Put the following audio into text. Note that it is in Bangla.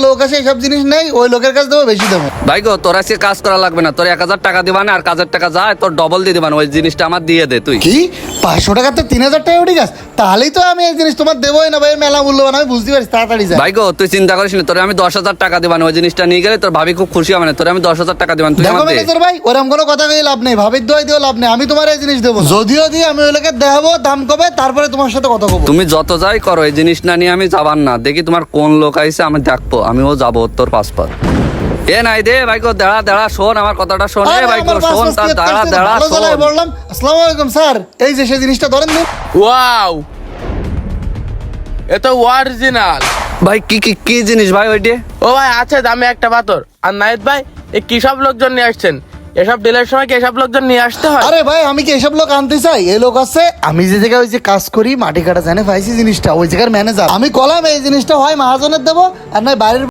লোক আসে এইসব জিনিস নেই, ওই লোকের কাছে দেবো বেশি দামে। ভাই গো তোর আজকে কাজ করা লাগবে না, তোর 1000 টাকা দিবা না, আর কাজের টাকা যায় তোর ডবল দিয়ে দিবান, ওই জিনিসটা আমার দিয়ে দে তুই। কি 500 টাকাতে 3000 টাকা উঠে গেছে? তাহলেই তো আমি এই জিনিস তোমার দেবোই না ভাই, মেলা মূল্যবান, আমি বুঝতে পারছি, তাড়াতাড়ি যা। ভাই গো তুই চিন্তা করিস না, তোরে আমি 10,000 টাকা দিবান, ওই জিনিসটা নিয়ে গেলে তোর ভাবি খুব খুশি হবে না, তোরে আমি 10,000 টাকা দিবান, তুই দেখো আমার দে। ম্যানেজার ভাই, ওরকম কোনো কথা কই লাভ নেই, ভাবির দোয়াই দিও লাভ নেই, আমি তোমার এই জিনিস দেবো না। যদিও দিই আমি ওই লোকের দেখাবো, দাম কবে, তারপরে তোমার সাথে কথা বলবো। তুমি যত যাই করো এই জিনিস না নিয়ে আমি যাবার না, দেখি তোমার কোন লোক আইছে আমি দেখবো, আমিও যাবো তোর পাসপোর্ট। এ নাই দে ভাই গো, দাঁড়া দাঁড়া শোন আমার কথাটা শোন, এ আরে ভাই গো আমার শোন, পাসপোর্ট তার কি দাঁড়া কাটছে? দাঁড়া ভালো শোন। জায়গায় বললাম, আসসালামু আলাইকুম স্যার, এই যে সেই জিনিসটা ধরেন দিন। ওয়াও, এটা অরিজিনাল। ভাই কি কি কি জিনিস ভাই ওইটি? ও ভাই আছে দামে একটা পাথর। আর নাহিদ ভাই, এই কি সব লোকজন নিয়ে আসছেন? এসব ডিলের সময় কি এসব লোকজন নিয়ে আসতে হয়? আরে ভাই আমি কি এসব লোক আনতে চাই? এই লোক আছে, আমি যে জায়গায় ওই যে কাজ করি মাটি কাটা জানে পাইছি জিনিসটা, ওই জায়গার ম্যানেজার। আমি কলাম এই জিনিসটা হয় মহাজনের দেবো আর নয় বাইরের